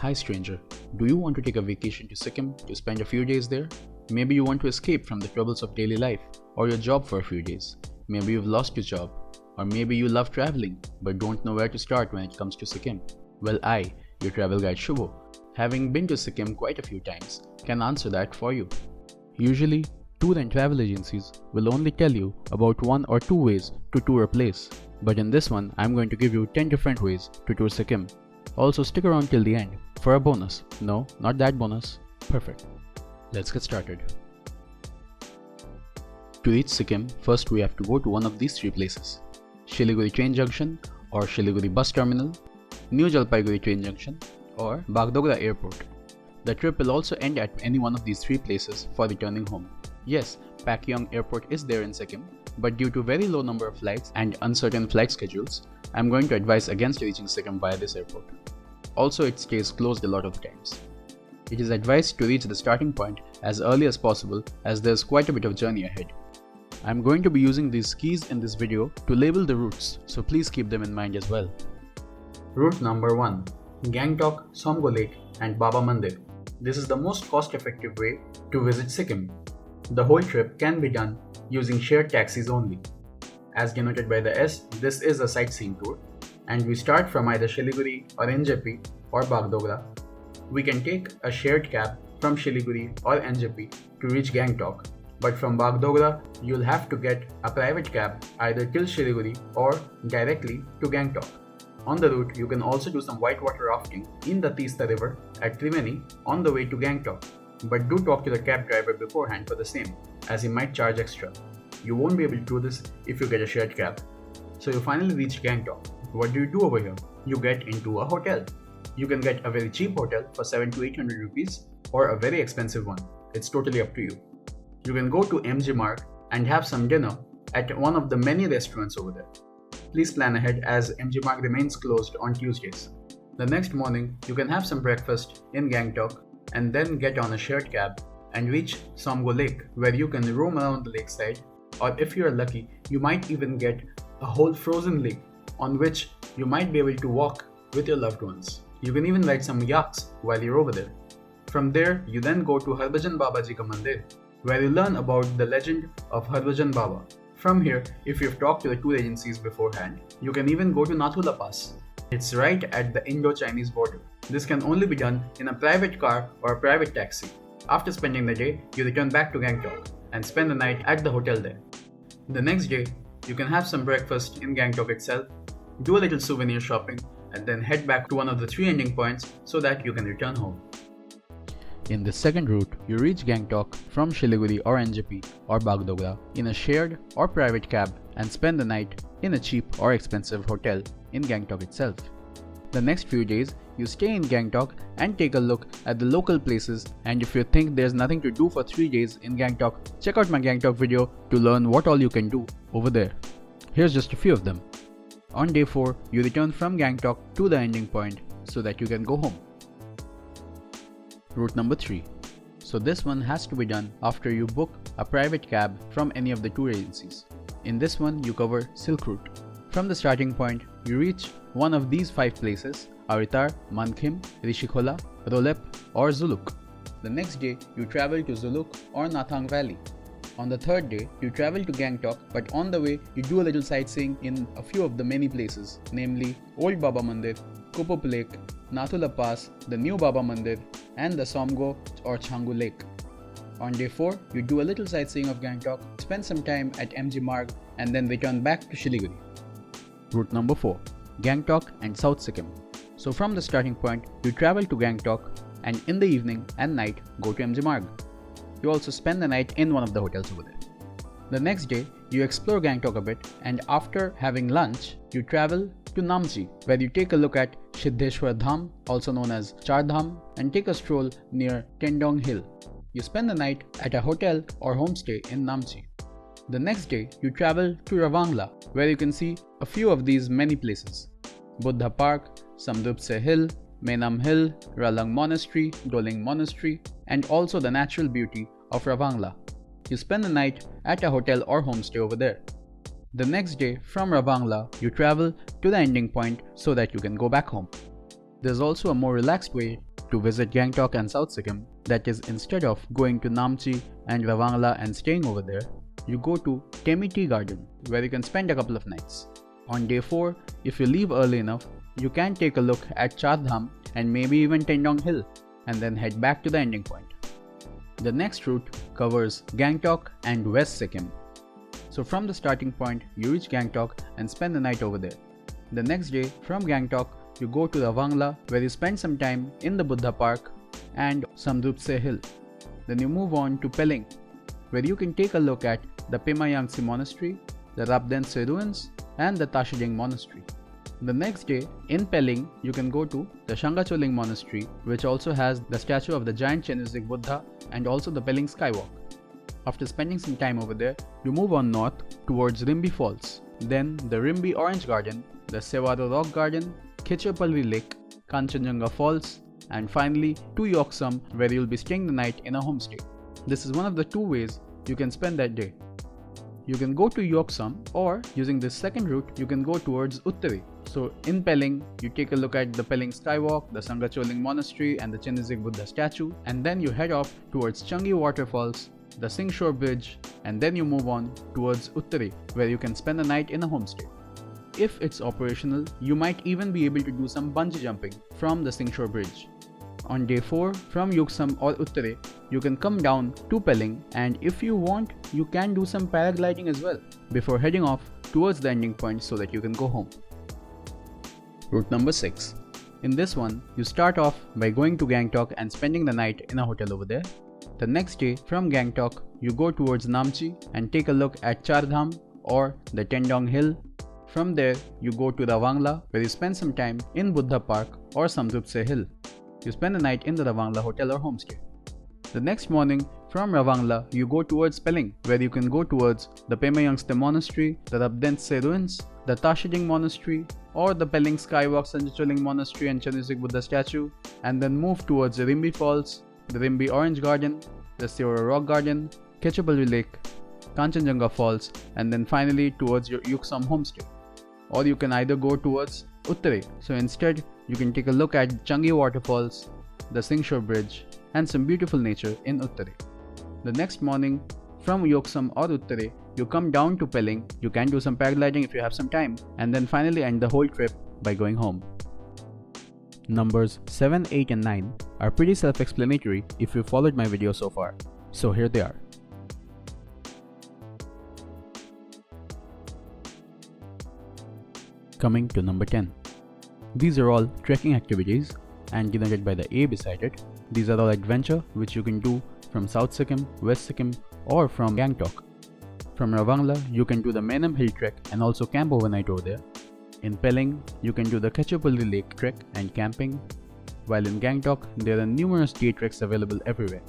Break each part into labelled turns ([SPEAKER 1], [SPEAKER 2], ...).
[SPEAKER 1] Hi stranger, do you want to take a vacation to Sikkim to spend a few days there? Maybe you want to escape from the troubles of daily life or your job for a few days. Maybe you've lost your job. Or maybe you love traveling but don't know where to start when it comes to Sikkim. Well, I, your travel guide Shubho, having been to Sikkim quite a few times, can answer that for you. Usually, tour and travel agencies will only tell you about one or two ways to tour a place. But in this one, I'm going to give you 10 different ways to tour Sikkim. Also stick around till the end for a bonus. No, not that bonus. Perfect. Let's get started. To reach Sikkim, first we have to go to one of these three places: Siliguri train junction or Siliguri bus terminal, New Jalpaiguri train junction or Bagdogra airport. The trip will also end at any one of these three places for returning home. Yes, Pakyong airport is there in Sikkim, but due to very low number of flights and uncertain flight schedules, I'm going to advise against reaching Sikkim via this airport. Also, it stays closed a lot of times. It is advised to reach the starting point as early as possible as there's quite a bit of journey ahead. I'm going to be using these keys in this video to label the routes, so please keep them in mind as well. Route number 1: Gangtok, Somgo Lake and Baba Mandir. This is the most cost-effective way to visit Sikkim. The whole trip can be done using shared taxis only. As denoted by the S, this is a sightseeing tour, and we start from either Siliguri or NJP or Bagdogra. We can take a shared cab from Siliguri or NJP to reach Gangtok, but from Bagdogra you'll have to get a private cab either till Siliguri or directly to Gangtok. On the route, you can also do some whitewater rafting in the Teesta River at Triveni on the way to Gangtok, but do talk to the cab driver beforehand for the same, as he might charge extra. You won't be able to do this if you get a shared cab. So you finally reach Gangtok. What do you do over here? You get into a hotel. You can get a very cheap hotel for 700 to 800 rupees or a very expensive one. It's totally up to you. You can go to MG Marg and have some dinner at one of the many restaurants over there. Please plan ahead as MG Marg remains closed on Tuesdays. The next morning, you can have some breakfast in Gangtok and then get on a shared cab and reach Somgo Lake, where you can roam around the lakeside, or if you are lucky, you might even get a whole frozen lake on which you might be able to walk with your loved ones. You can even ride some yaks while you're over there. From there, you then go to Harbhajan Babaji Ka Mandir, where you learn about the legend of Harbhajan Baba. From here, if you've talked to the tour agencies beforehand, you can even go to Nathula Pass. It's right at the Indo-Chinese border. This can only be done in a private car or a private taxi. After spending the day, you return back to Gangtok and spend the night at the hotel there. The next day, you can have some breakfast in Gangtok itself, do a little souvenir shopping, and then head back to one of the three ending points so that you can return home. In the second route, you reach Gangtok from Siliguri or NJP or Bagdogra in a shared or private cab and spend the night in a cheap or expensive hotel in Gangtok itself. The next few days, you stay in Gangtok and take a look at the local places, and if you think there's nothing to do for 3 days in Gangtok, check out my Gangtok video to learn what all you can do over there. Here's just a few of them. On day 4, you return from Gangtok to the ending point so that you can go home. Route number 3. So this one has to be done after you book a private cab from any of the tour agencies. In this one, you cover Silk Route. From the starting point, you reach one of these 5 places: Aritar, Mankhim, Rishikhola, Rolep or Zuluk. The next day, you travel to Zuluk or Nathang Valley. On the third day, you travel to Gangtok, but on the way, you do a little sightseeing in a few of the many places, namely Old Baba Mandir, Kupop Lake, Nathula Pass, the New Baba Mandir, and the Somgo or Changu Lake. On day 4, you do a little sightseeing of Gangtok, spend some time at MG Marg, and then return back to Siliguri. Route number 4. Gangtok and South Sikkim. So from the starting point, you travel to Gangtok and in the evening and night go to MG Marg. You also spend the night in one of the hotels over there. The next day, you explore Gangtok a bit, and after having lunch, you travel to Namchi, where you take a look at Siddheshwar Dham, also known as Char Dham, and take a stroll near Tendong Hill. You spend the night at a hotel or homestay in Namchi. The next day, you travel to Ravangla, where you can see a few of these many places: Buddha Park, Samdupse Hill, Menam Hill, Ralang Monastery, Doling Monastery, and also the natural beauty of Ravangla. You spend the night at a hotel or homestay over there. The next day, from Ravangla, you travel to the ending point so that you can go back home. There's also a more relaxed way to visit Gangtok and South Sikkim, that is, instead of going to Namche and Ravangla and staying over there, you go to Temi Tea Garden, where you can spend a couple of nights. On day 4, if you leave early enough, you can take a look at Char Dham and maybe even Tendong Hill, and then head back to the ending point. The next route covers Gangtok and West Sikkim. So from the starting point, you reach Gangtok and spend the night over there. The next day, from Gangtok, you go to Ravangla, where you spend some time in the Buddha Park and Samdrupse Hill. Then you move on to Pelling, where you can take a look at the Pema Yangtze Monastery, the Rabdense ruins, and the Tashijing Monastery. The next day, in Pelling, you can go to the Shangacholing Monastery, which also has the statue of the giant Chinesic Buddha and also the Pelling Skywalk. After spending some time over there, you move on north towards Rimbi Falls, then the Rimbi Orange Garden, the Sewaro Rock Garden, Khichapalri Lake, Kanchenjunga Falls, and finally to Yoksam, where you'll be staying the night in a homestay. This is one of the 2 ways you can spend that day. You can go to Yoksam, or using this second route, you can go towards Uttari. So in Pelling, you take a look at the Pelling Skywalk, the Sangacholing Monastery, and the Chinesic Buddha statue, and then you head off towards Changi Waterfalls, the Singshore Bridge, and then you move on towards Uttari, where you can spend the night in a homestay. If it's operational, you might even be able to do some bungee jumping from the Singshore Bridge. On day 4, from Yoksam or Uttare, you can come down to Pelling, and if you want, you can do some paragliding as well before heading off towards the ending point so that you can go home. Route number 6. In this one, you start off by going to Gangtok and spending the night in a hotel over there. The next day, from Gangtok, you go towards Namche and take a look at Char Dham or the Tendong Hill. From there, you go to Ravangla, where you spend some time in Buddha Park or Samdrupse Hill. You spend the night in the Ravangla hotel or homestay. The next morning, from Ravangla, you go towards Pelling, where you can go towards the Pema Yangtze Monastery, the Rabdense ruins, the Tashijing Monastery, or the Pelling Skywalk, Sangacholing Monastery and Chinesic Buddha statue, and then move towards the Rimbi Falls, the Rimbi Orange Garden, the Sewaro Rock Garden, Khichapalri Lake, Kanchenjunga Falls, and then finally towards your Yoksam homestay. Or you can either go towards Uttare. So instead, you can take a look at Changi Waterfalls, the Singshore Bridge, and some beautiful nature in Uttare. The next morning, from Yoksam or Uttare, you come down to Pelling. You can do some paragliding if you have some time, and then finally end the whole trip by going home. Numbers 7, 8 and 9 are pretty self-explanatory if you followed my video so far. So here they are. Coming to number 10. These are all trekking activities and denoted by the A beside it. These are all adventure which you can do from South Sikkim, West Sikkim, or from Gangtok. From Ravangla, you can do the Menam Hill trek and also camp overnight over there. In Pelling, you can do the Khichapalri Lake trek and camping, while in Gangtok, there are numerous day treks available everywhere.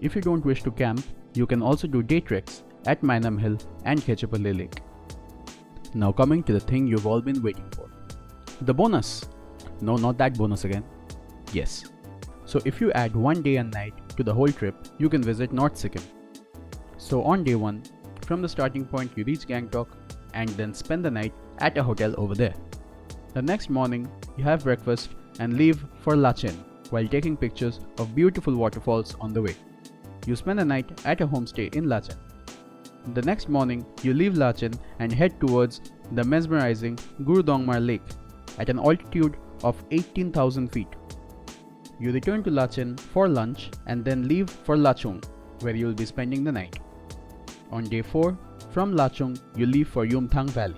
[SPEAKER 1] If you don't wish to camp, you can also do day treks at Menam Hill and Khichapalri Lake. Now coming to the thing you've all been waiting for. The bonus! No, not that bonus again. Yes. So if you add 1 day and night to the whole trip, you can visit North Sikkim. So on day 1, from the starting point you reach Gangtok and then spend the night at a hotel over there. The next morning, you have breakfast and leave for Lachen while taking pictures of beautiful waterfalls on the way. You spend the night at a homestay in Lachen. The next morning, you leave Lachen and head towards the mesmerizing Gurudongmar Lake at an altitude of 18,000 feet. You return to Lachen for lunch and then leave for Lachung, where you will be spending the night. On day 4, from Lachung, you leave for Yumthang Valley.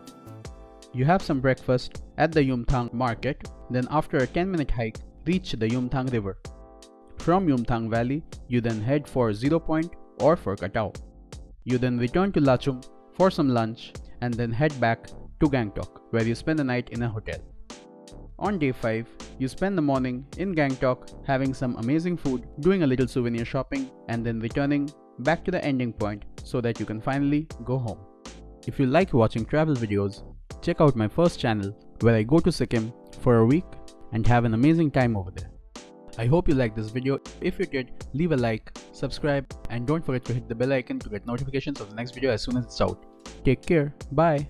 [SPEAKER 1] You have some breakfast at the Yumthang market, then after a 10-minute hike, reach the Yumthang River. From Yumthang Valley, you then head for Zero Point or for Katao. You then return to Lachung for some lunch and then head back to Gangtok, where you spend the night in a hotel. On day 5, you spend the morning in Gangtok having some amazing food, doing a little souvenir shopping, and then returning back to the ending point so that you can finally go home. If you like watching travel videos, check out my first channel where I go to Sikkim for a week and have an amazing time over there. I hope you liked this video. If you did, leave a like, subscribe, and don't forget to hit the bell icon to get notifications of the next video as soon as it's out. Take care. Bye.